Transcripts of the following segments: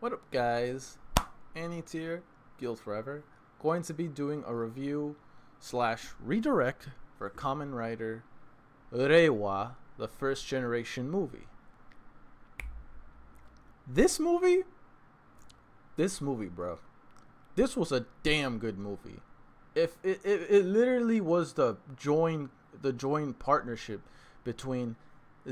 What up, guys? Annie Tier, Guild Forever, going to be doing a review slash redirect for Kamen Rider Reiwa, the first generation movie. This movie, bro. This was a damn good movie. If it literally was the joint partnership between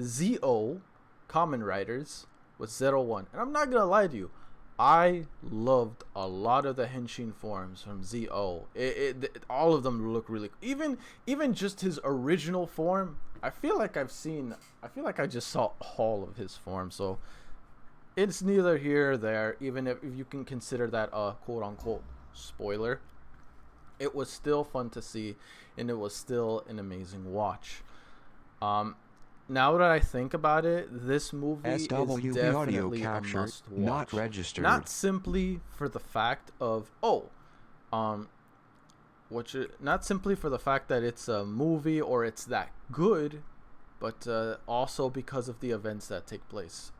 ZO Kamen Riders with Zero One. And I'm not gonna lie to you, I loved a lot of the henshin forms from ZO. All of them look really, even just his original form. I feel like I just saw all of his forms. So it's neither here or there. Even if you can consider that a quote unquote spoiler, it was still fun to see, and it was still an amazing watch. Now that I think about it, this movie is definitely a must watch. Not registered. Not simply for the fact of not simply for the fact that it's a movie or it's that good, but also because of the events that take place.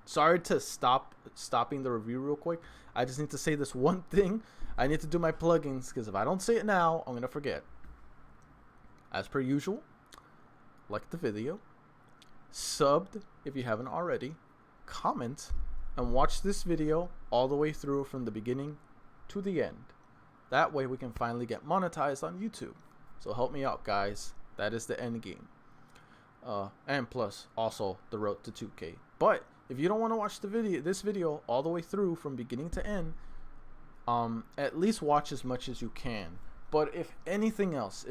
Sorry to stopping the review real quick. I just need to say this one thing. I need to do my plugins, because if I don't say it now, I'm gonna forget. As per usual, like the video, subbed if you haven't already, comment, and watch this video all the way through from the beginning to the end. That way we can finally get monetized on YouTube. So help me out, guys. That is the end game. And plus also the road to 2K. But if you don't want to watch this video all the way through from beginning to end, at least watch as much as you can. But if anything else,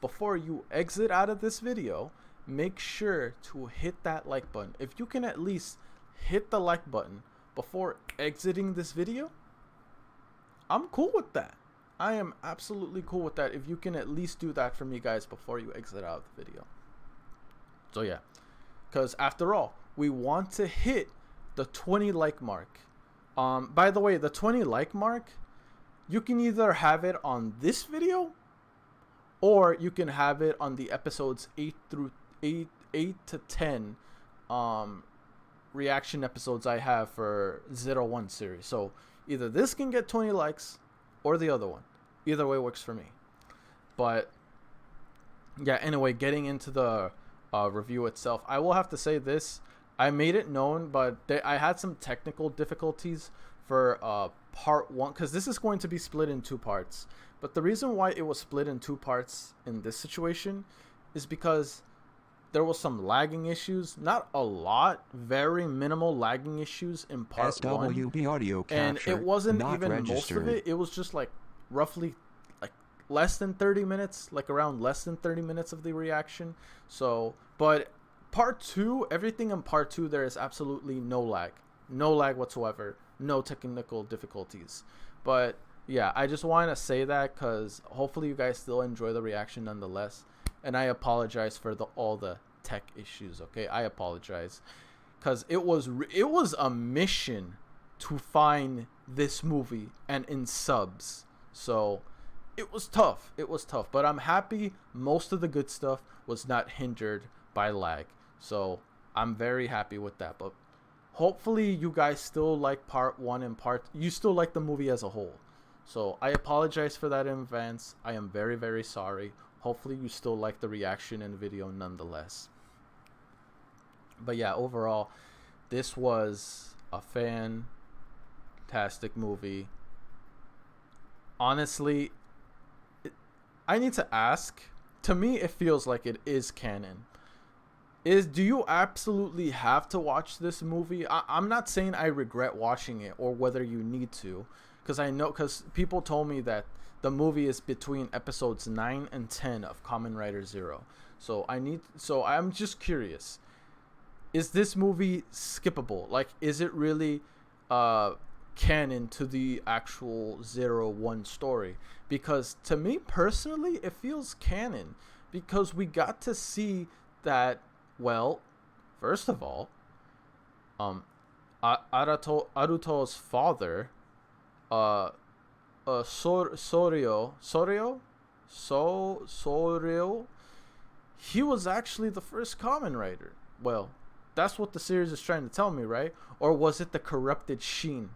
before you exit out of this video, make sure to hit that like button. If you can at least hit the like button before exiting this video, I'm cool with that. I am absolutely cool with that if you can at least do that for me, guys, before you exit out of the video. So yeah, because after all, we want to hit the 20 like mark. By the way, the 20 like mark, you can either have it on this video, or you can have it on the episodes 8 to 10 reaction episodes I have for 01 series. So either this can get 20 likes or the other one. Either way works for me. But yeah, anyway, getting into the review itself, I will have to say this. I made it known, but I had some technical difficulties for part one, because this is going to be split in two parts. But the reason why it was split in two parts in this situation is because there was some lagging issues. Not a lot, very minimal lagging issues in part SWB one. audio capture, and it wasn't not even registered. most of it. It was just like roughly like less than 30 minutes, like around less than 30 minutes of the reaction. So, but part two, everything in part two, there is absolutely no lag whatsoever, no technical difficulties. But yeah, I just want to say that because hopefully you guys still enjoy the reaction nonetheless. And I apologize for all the tech issues. Okay, I apologize, because it was a mission to find this movie and in subs. So it was tough. But I'm happy most of the good stuff was not hindered by lag. So I'm very happy with that. But hopefully you guys still like part one and you still like the movie as a whole. So I apologize for that in advance. I am very, very sorry. Hopefully you still like the reaction and video nonetheless. But yeah, overall, this was a fantastic movie. Honestly, I need to ask. To me, it feels like it is canon. Do you absolutely have to watch this movie? I'm not saying I regret watching it or whether you need to, because people told me that the movie is between episodes 9 and 10 of Kamen Rider Zero. So I'm just curious. Is this movie skippable? Like, is it really canon to the actual 01 story? Because to me personally, it feels canon, because we got to see that. Well, first of all, Aruto's father, Soryo, he was actually the first Kamen Rider. Well, That's what the series is trying to tell me, right? Or was it the corrupted Sheen?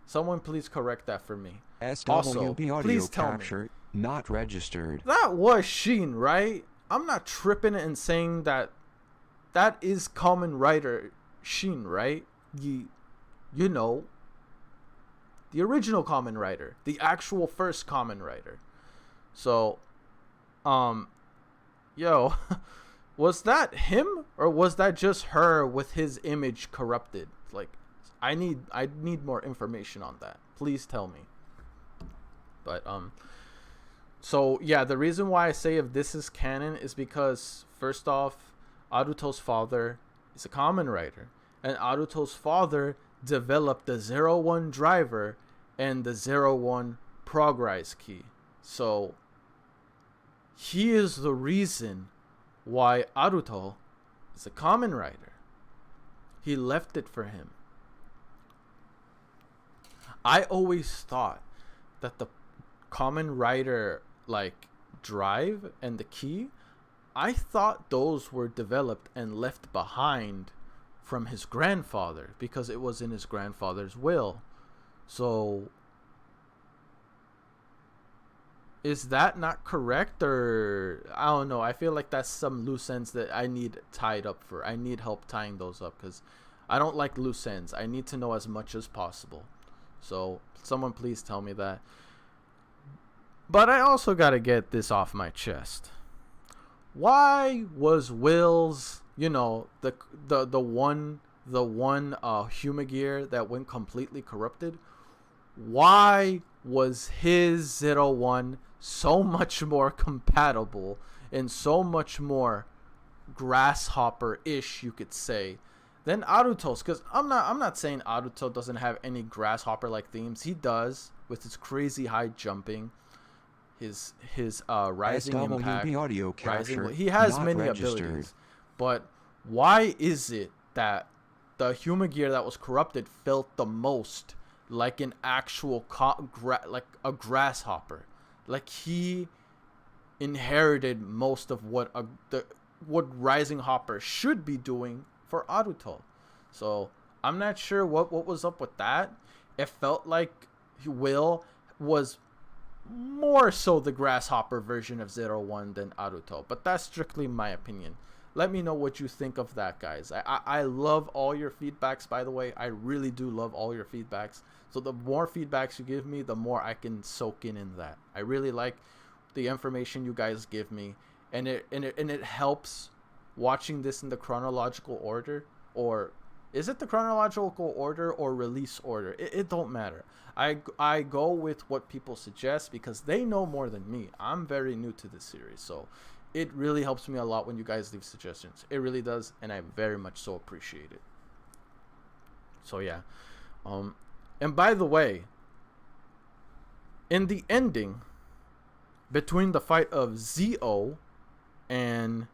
Someone please correct that for me. Also, SWB audio please tell me. capture not registered. That was Sheen, right? I'm not tripping and saying that that is Kamen Rider Sheen, right? You know, the original Kamen Rider, the actual first Kamen Rider. So, yo, was that him or was that just her with his image corrupted? Like, I need more information on that. Please tell me. But so yeah, the reason why I say if this is canon is because first off, Aruto's father is a Kamen Rider, and Aruto's father developed the 01 driver and the 01 progress key. So he is the reason why Aruto is a Kamen Rider. He left it for him. I always thought that the Kamen Rider like drive and the key, I thought those were developed and left behind from his grandfather because it was in his grandfather's will. So is that not correct, or I don't know. I feel like that's some loose ends that I need tied up for. I need help tying those up because I don't like loose ends. I need to know as much as possible. So someone please tell me that. But I also got to get this off my chest. Why was Will's, the one Humagear that went completely corrupted? Why was his 01 so much more compatible and so much more grasshopper-ish, you could say, than Aruto's? Because I'm not saying Aruto doesn't have any grasshopper-like themes. He does, with his crazy high jumping, his rising impact, audio capture, he has many registered. abilities. But why is it that the Humagear that was corrupted felt the most like an actual like a grasshopper? Like he inherited most of what Rising Hopper should be doing for Aruto. So I'm not sure what was up with that. It felt like Will was more so the grasshopper version of 01 than Aruto, but that's strictly my opinion. Let me know what you think of that, guys. I love all your feedbacks, by the way. I really do love all your feedbacks. So the more feedbacks you give me, the more I can soak in that. I really like the information you guys give me, and it helps watching this in the chronological order, or is it the chronological order or release order? It don't matter. I go with what people suggest because they know more than me. I'm very new to this series, so it really helps me a lot when you guys leave suggestions. It really does, and I very much so appreciate it. So yeah. And by the way, in the ending between the fight of Zo and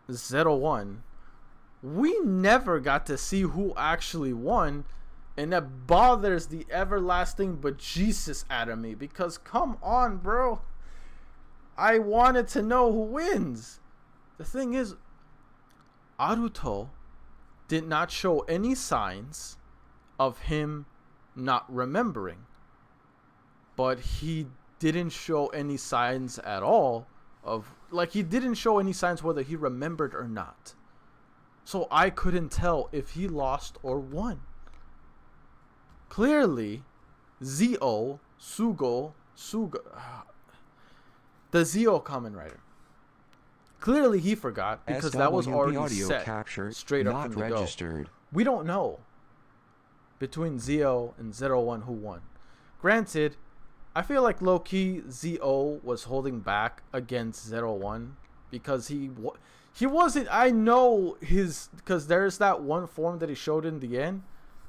01, we never got to see who actually won, and that bothers the everlasting bejesus out of me because come on, bro. I wanted to know who wins. The thing is, Aruto did not show any signs of him not remembering, but he didn't show any signs at all of, like, he didn't show any signs whether he remembered or not. So I couldn't tell if he lost or won. Clearly, Sugo, the Zo Kamen Rider. Clearly he forgot because that was already audio set capture, straight up not from the registered. go. We don't know between Zo and 01 who won. Granted, I feel like low-key Zo was holding back against 01 because he wasn't, I know his, because there's that one form that he showed in the end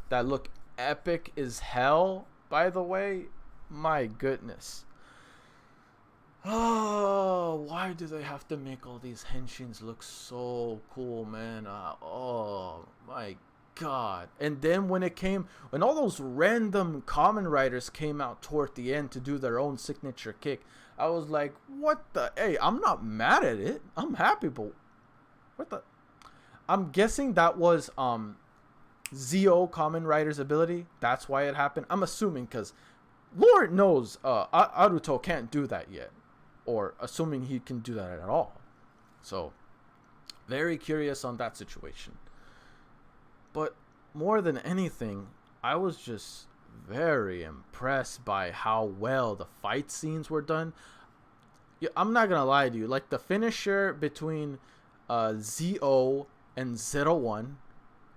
that looked epic as hell, by the way. My goodness. Oh, why do they have to make all these henshins look so cool, man? Oh my god. And then when all those random Kamen Riders came out toward the end to do their own signature kick, I was like, what the? Hey, I'm not mad at it. I'm happy, but what the? I'm guessing that was Zio Kamen Rider's ability. That's why it happened. I'm assuming because Lord knows Aruto can't do that yet, or assuming he can do that at all. So very curious on that situation. But more than anything, I was just very impressed by how well the fight scenes were done. Yeah, I'm not gonna lie to you, like the finisher between Zo and 01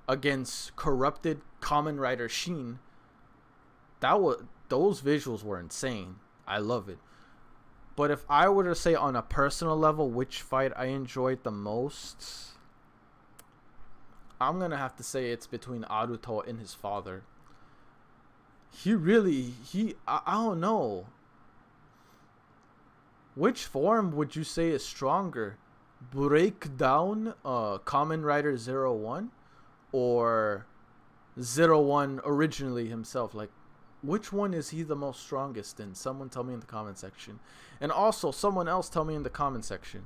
against corrupted Kamen Rider Shin, those visuals were insane. I love it. But if I were to say on a personal level which fight I enjoyed the most, I'm gonna have to say it's between Aruto and his father. I don't know. Which form would you say is stronger? Breakdown Kamen Rider 01 or 01 originally himself? Like, which one is he the most strongest in? Someone tell me in the comment section. And also, someone else tell me in the comment section.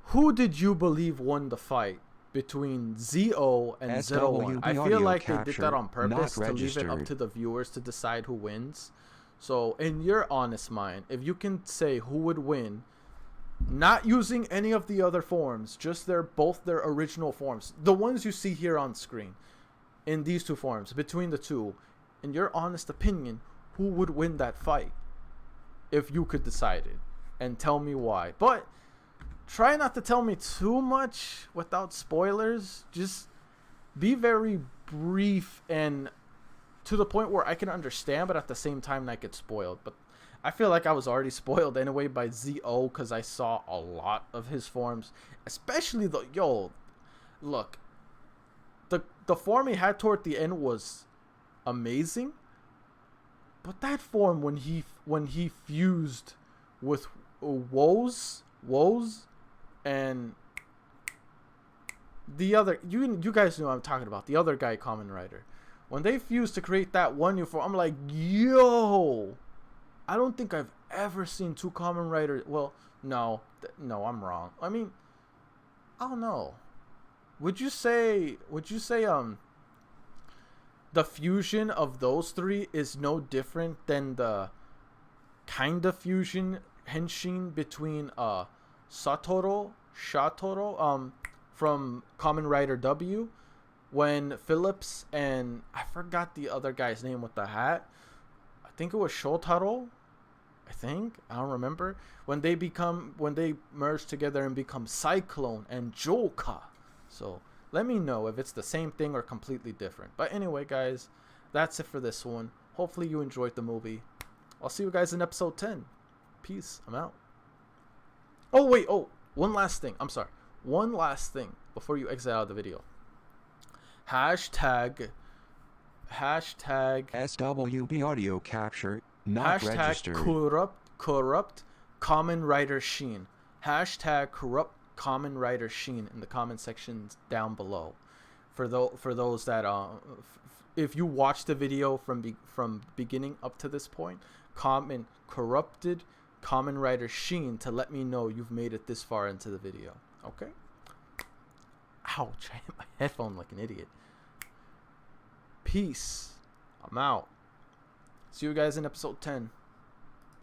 Who did you believe won the fight between Zo and 01? I feel like they did that on purpose to leave it up to the viewers to decide who wins. So, in your honest mind, if you can say who would win, not using any of the other forms, just both their original forms, the ones you see here on screen, in these two forms, between the two, in your honest opinion, who would win that fight? If you could decide it, and tell me why. But try not to tell me too much without spoilers. Just be very brief and to the point where I can understand, but at the same time not get spoiled. But I feel like I was already spoiled anyway by Zo because I saw a lot of his forms, especially look, the form he had toward the end was amazing, but that form when he fused with Woes and the other, you guys know what I'm talking about, the other guy, Kamen Rider. When they fused to create that one new form, I'm like, yo, I don't think I've ever seen two Kamen Riders. Well, no, I'm wrong. I mean, I don't know. Would you say the fusion of those three is no different than the kind of fusion henshin between Shatoro from Kamen Rider W, when Phillips and I forgot the other guy's name with the hat. I think it was Shotaro. I don't remember. When they merge together and become Cyclone and Joka. So let me know if it's the same thing or completely different. But anyway, guys, that's it for this one. Hopefully you enjoyed the movie. I'll see you guys in episode 10. Peace. I'm out. Oh, wait. Oh, one last thing. I'm sorry. One last thing before you exit out of the video. Hashtag SWB audio capture not registered. Corrupt Kamen Rider Shin. Hashtag corrupt Kamen Rider Shin in the comment sections down below. For those that if you watch the video from beginning up to this point, comment corrupted Kamen Rider Shin to let me know you've made it this far into the video. Okay? Ouch, I hit my headphone like an idiot. Peace. I'm out. See you guys in episode 10.